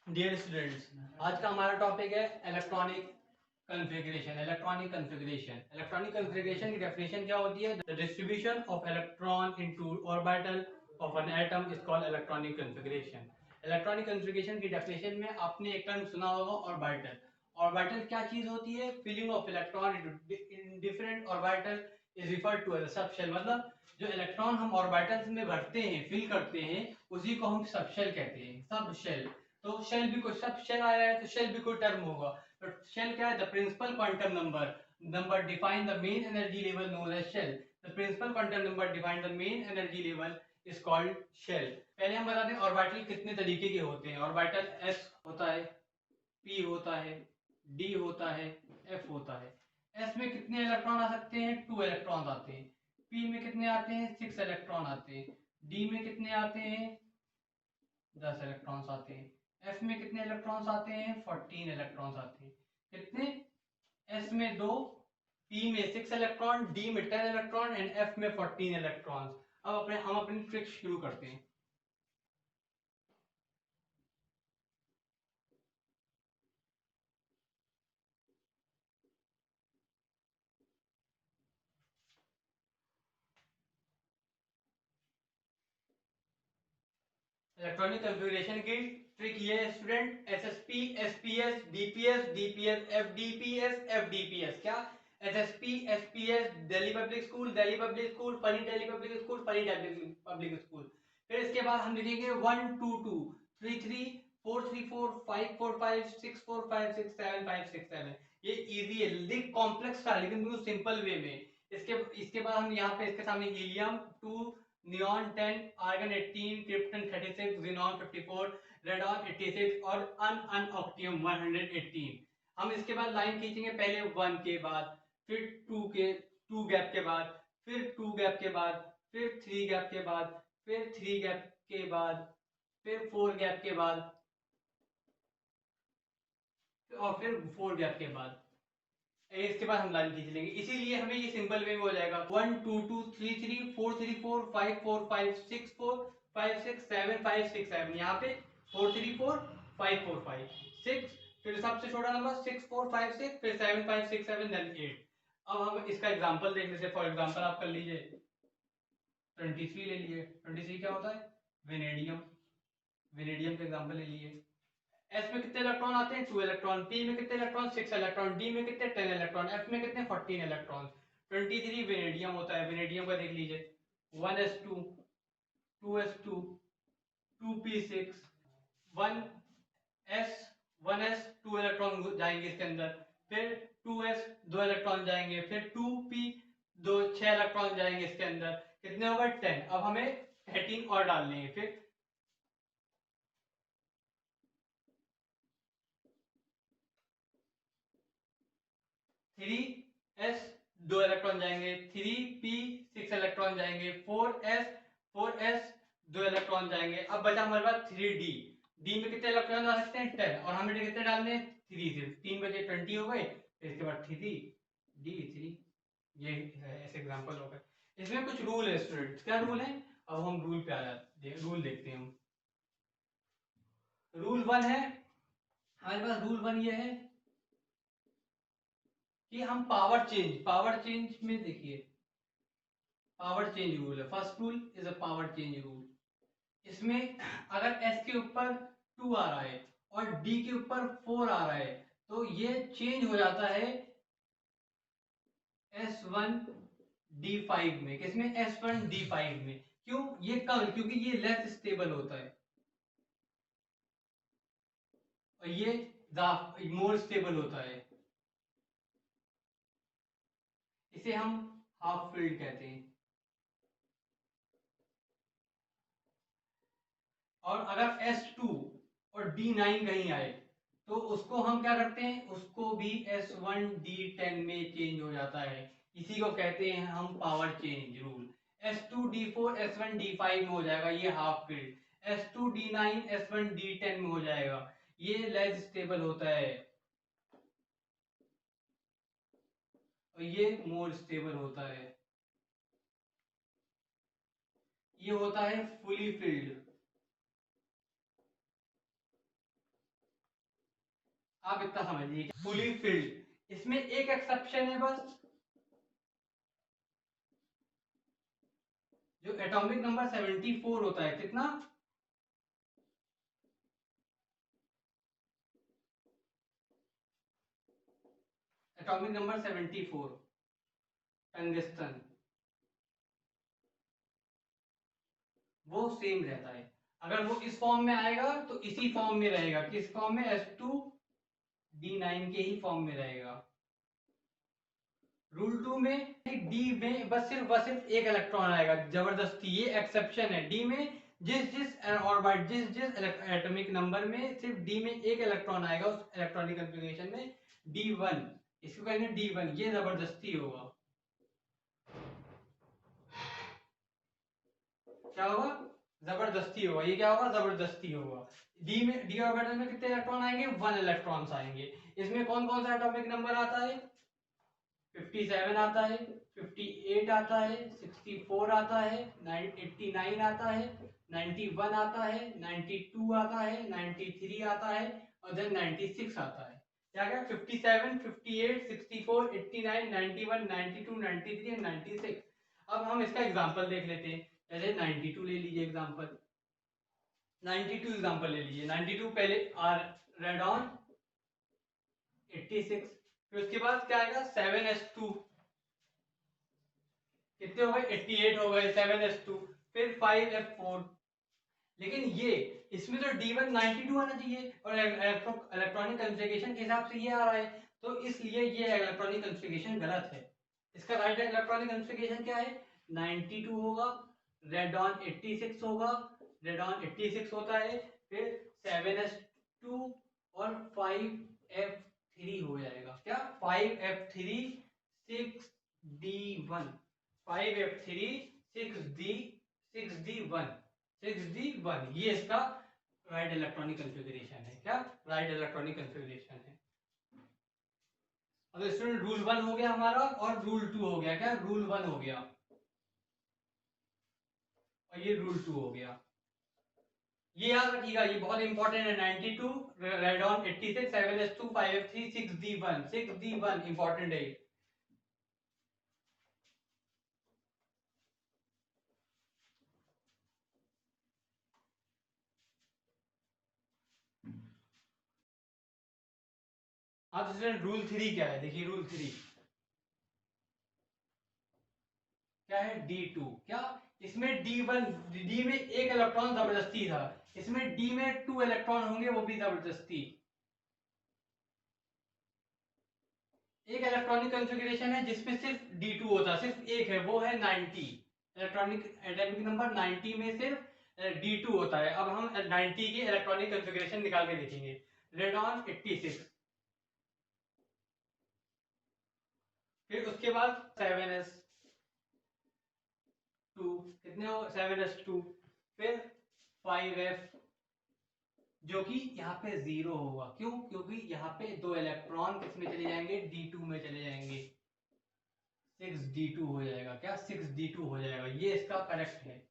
Dear students, आज का हमारा टॉपिक है इलेक्ट्रॉनिक कॉन्फ़िगरेशन। इलेक्ट्रॉनिक कॉन्फ़िगरेशन की डेफिनेशन क्या होती है? The distribution of electron into orbital of an atom is called electronic configuration. Electronic configuration की डेफिनेशन में आपने एक टर्म सुना होगा, ऑर्बिटल। ऑर्बिटल क्या चीज होती है? Filling of electron in different orbital is referred to as subshell. मतलब जो इलेक्ट्रॉन हम ऑर्बिटल्स में भरते हैं, फिल करते हैं, उसी को हम सबशेल कहते हैं, सबशेल। तो शेल भी कोई, सब शेल आया है तो शेल भी कोई टर्म होगा। तो शेल क्या है? The principal quantum number define the main energy level known as shell. The principal quantum number define the main energy level is called shell. पहले हम बताते हैं ऑर्बिटल कितने तरीके के होते हैं। ऑर्बिटल एस होता है, पी होता है, डी होता है, एफ होता है। एस में कितने इलेक्ट्रॉन आ सकते हैं? 2 इलेक्ट्रॉन आते हैं। पी में कितने आते हैं? 6 इलेक्ट्रॉन आते हैं। डी में कितने आते हैं? 10 इलेक्ट्रॉन्स आते हैं। एफ में कितने इलेक्ट्रॉन्स आते हैं? 14 इलेक्ट्रॉन्स आते हैं। कितने? एस में 2, पी में 6 इलेक्ट्रॉन, डी में 10 इलेक्ट्रॉन एंड एफ में 14 इलेक्ट्रॉन्स। अब हम अपनी ट्रिक शुरू करते हैं। इलेक्ट्रॉनिक कॉन्फ़िगरेशन की ट्रिक ये है student, SSP, SPS, DPS, DPS, FDPS, FDPS. क्या? SSP, SPS, Delhi public school, funny Delhi public school, funny Delhi public school. फिर इसके बाद हम लिखेंगे 1 2 2 3 3 4 3 4 5 4 5 6 4 5 6 7 5 6 7। ये इजी है, लिख कॉम्प्लेक्स था लेकिन बिल्कुल सिंपल वे में। इसके इसके बाद हम यहाँ पे इसके सामने helium 2, neon 10, argon 18, krypton 36, xenon 54, radon 86 और अनऑक्टियम 118। हम इसके बाद लाइन खींचेंगे, पहले 1 के बाद, फिर 2 गैप के बाद, फिर 2 गैप के बाद, फिर 3 गैप के बाद, फिर 3 गैप के बाद, फिर 4 गैप के बाद और फिर 4 गैप के बाद। इसके बाद हम लाइन खींच लेंगे, इसीलिए हमें ये सिंपल वे में हो जाएगा 1 2 2 3 3 4 3 4 5 4 5 6 4 5 6 7 5 6 7। यहाँ पे 4 3 4 5 4 5 6, फिर सबसे छोटा नंबर 6 4 5 6, फिर 7 5 6 7 देन 8। अब हम इसका एग्जांपल देख लेते हैं। फॉर एग्जांपल आप कर लीजिए 23 ले लिए। 23 क्या होता है? वेनेडियम। वेनेडियम का एग्जांपल ले लिए। एस में कितने इलेक्ट्रॉन आते हैं? 2 इलेक्ट्रॉन। पी में कितने इलेक्ट्रॉन? 6 इलेक्ट्रॉन। डी में कितने? 10 इलेक्ट्रॉन। एफ में कितने? 14 इलेक्ट्रॉन। 23 वेनेडियम होता है। वेनेडियम का देख लीजिए 1s2, 2s2, 2p6, 1s, 1s 2 electron जाएंगे इसके अंदर, फिर 2s 2 इलेक्ट्रॉन जाएंगे, फिर 2p 6 इलेक्ट्रॉन जाएंगे इसके अंदर। कितने हो गए? 10। अब हमें 13 और डालने हैं। फिर 3s 2 इलेक्ट्रॉन जाएंगे, 3p 6 इलेक्ट्रॉन जाएंगे, 4s 2 इलेक्ट्रॉन जाएंगे। अब बचा हमारे पास 3d। डी में कितने इलेक्ट्रॉन आ सकते हैं? 10। और हमें कितने डालने हैं? 3 से 3 बजे 20 हो गए। फिर इसके बाद 3d 3। ये ऐसे एग्जांपल हो गए। इसमें कुछ रूल है स्टूडेंट्स। क्या रूल है? अब हम रूल पे आ जाते हैं, रूल देखते हैं हम। रूल 1 है, हमारे पास रूल 1 ये है कि हम पावर चेंज में देखिए, पावर चेंज रूल है। First rule is a power change rule. इसमें अगर एस के ऊपर 2 आ रहा है और डी के ऊपर 4 आ रहा है तो ये चेंज हो जाता है S1 D5 में। किसमें? S1 D5 में। क्यों? ये कम, क्योंकि ये लेस स्टेबल होता है और ये मोर स्टेबल होता है। इसे हम हाफ फील्ड कहते हैं। और अगर S2 और D9 कहीं आए तो उसको हम क्या करते हैं? उसको भी S1 D10 में चेंज हो जाता है। इसी को कहते हैं हम power change rule. S2 D4 S1 D5 में हो जाएगा, ये half field. S2 D9 S1 D10 में हो जाएगा, ये लेस स्टेबल होता है और ये मोर स्टेबल होता है। ये होता है फुली फील्ड। आप इतना समझिए फुली फिल्ड। इसमें एक एक्सेप्शन है बस, जो एटॉमिक नंबर 74 होता है, कितना, एटॉमिक नंबर 74, टंगस्टन, वो सेम रहता है। अगर वो इस फॉर्म में आएगा तो इसी फॉर्म में रहेगा, किस फॉर्म में, S2D9 के ही फॉर्म में रहेगा। रूल 2 में डी में बस सिर्फ एक इलेक्ट्रॉन आएगा जबरदस्ती, ये एक्सेप्शन है। डी में जिस जिस ऑर्बिट जिस जिस एटॉमिक नंबर में सिर्फ डी में एक इलेक्ट्रॉन आएगा उस इलेक्ट्रॉनिक कॉन्फ़िगरेशन में, D1, इसको कहेंगे D1, ये जबरदस्ती होगा। क्या होगा, जबरदस्ती होगा। ये क्या होगा, जबरदस्ती होगा। डी ऑर्बिटल में कितने इलेक्ट्रॉन आएंगे, 1 इलेक्ट्रॉन्स आएंगे। इसमें कौन कौन सा एटॉमिक नंबर आता है, 57 आता है, 58 आता है, 64 आता है, 89 आता है, 91 आता है, 92 आता है, 93 आता है, और देन 96 आता है। क्या क्या, 57, 58, 64, 89, 91, 92, 93 एंड 96। अब हम इसका एग्जांपल देख लेते हैं। पहले 92 ले लीजिए एग्जांपल, 92 एग्जांपल ले लीजिए। 92 पहले आर रेडॉन 86, फिर उसके बाद क्या आएगा 7s2, कितने हो गए, 88 हो गए, 7s2, फिर 5f4। लेकिन ये इसमें तो D1 92 आना चाहिए, और इलेक्ट्रॉनिक कॉन्फ़िगरेशन के हिसाब से ये आ रहा है, तो इसलिए ये इलेक्ट्रॉनिक कॉन्फ़िगरेशन गलत है। इसका राइट इलेक्ट्रॉनिक कॉन्फ़िगरेशन क्या है, 92 होगा, रेडॉन 86 होगा, रेडॉन 86 होता है, फिर 7s2 और 5f3 हो जाएगा। क्या, 5f3 6d1, 5f3 6d1, 6d1, ये इसका राइट इलेक्ट्रॉनिक कॉन्फ़िगरेशन है। क्या, राइट इलेक्ट्रॉनिक कॉन्फ़िगरेशन है। अब स्टूडेंट रूल 1 हो गया हमारा, और रूल 2 हो गया। क्या, रूल 1 हो गया और ये रूल 2 हो गया। ये याद रखिएगा, ये बहुत इंपॉर्टेंट है। 92 radon 86, 7s2, 5f3, 6d1, 6d1 important है। अब स्टूडेंट रूल 3 क्या है, देखिए रूल 3 क्या है, D2। क्या, इसमें D1, डी में एक इलेक्ट्रॉन जबरदस्ती था, इसमें डी में 2 इलेक्ट्रॉन होंगे, वो भी जबरदस्ती। एक इलेक्ट्रॉनिक कॉन्फ़िगरेशन है जिसमें सिर्फ D2 होता है, सिर्फ एक है, वो है 90, इलेक्ट्रॉनिक एटॉमिक नंबर 90 में सिर्फ D2 होता है। अब हम 90 की इलेक्ट्रॉनिक कॉन्फ़िगरेशन निकाल के देखेंगे। रेडॉन 86, फिर उसके बाद 7s2, कितने हो, 7s2, फिर 5f, जो कि यहाँ पे 0 होगा। क्यों, क्योंकि यहाँ पे 2 इलेक्ट्रॉन किस में चले जाएंगे, D2 में चले जाएंगे, 6d2 हो जाएगा। क्या, 6d2 हो जाएगा, ये इसका करेक्ट है।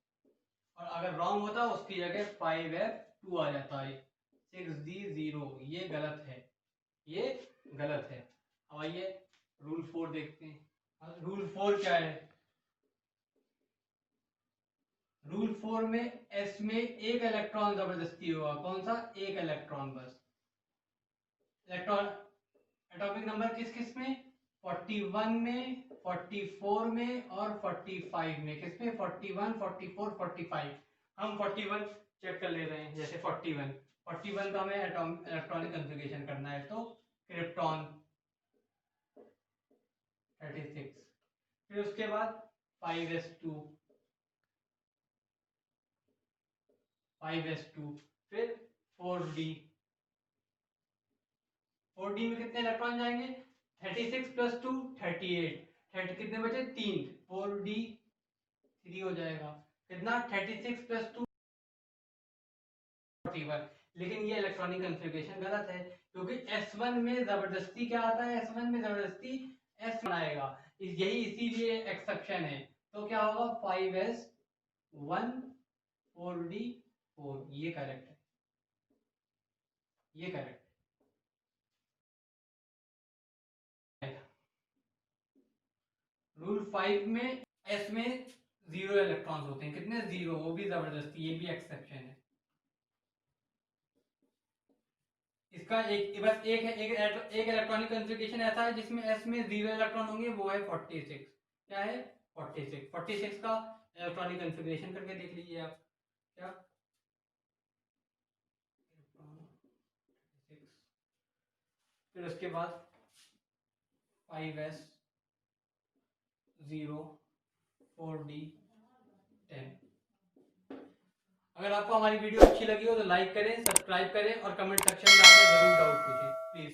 और अगर रॉन्ग होता उसकी जगह 5f2 आ जाता है, 6d0, ये गलत है, ये गलत है। अब आइए रूल 4 देखते हैं। रूल 4 क्या है, रूल 4 में s में एक इलेक्ट्रॉन जबरदस्ती होगा। कौन सा, एक इलेक्ट्रॉन बस। इलेक्ट्रॉन एटॉमिक नंबर किस किस में, 41 में, 44 में और 45 में। किस में, 41, 44, 45। हम 41 चेक कर ले रहे हैं। जैसे 41 का हमें इलेक्ट्रॉनिक कॉन्फ़िगरेशन करना है, तो क्रिप्टॉन 36, फिर उसके बाद 5s2, 5s2, फिर 4d, 4d में कितने इलेक्ट्रॉन जाएंगे, 36 प्लस 2 38, 30 कितने बचे, 3, 4d3 हो जाएगा। कितना, 36 प्लस 2 41। लेकिन ये इलेक्ट्रॉनिक कॉन्फ़िगरेशन गलत है, क्योंकि S1 में जबरदस्ती क्या आता है, S1 में जबरदस्ती S बनाएगा, यही इसीलिए एक्सेप्शन है। तो क्या होगा, 5s1 4d4, ये करेक्ट है, ये करेक्ट। रूल 5 में एस में 0 इलेक्ट्रॉन्स होते हैं, कितने 0, वो भी जबरदस्ती, ये भी एक्सेप्शन है। इसका एक बस एक है, एक इलेक्ट्रॉनिक कॉन्फ़िगरेशन ऐसा है जिसमें एस में 0 इलेक्ट्रॉन होंगे, वो है 46। क्या है? 46 का इलेक्ट्रॉनिक कॉन्फ़िगरेशन करके देख लीजिए आप। क्या? 46, फिर उसके बाद 5s 0 4d 10। अगर आपको हमारी वीडियो अच्छी लगी हो तो लाइक करें, सब्सक्राइब करें और कमेंट सेक्शन में आकर जरूर डाउट पूछें प्लीज़।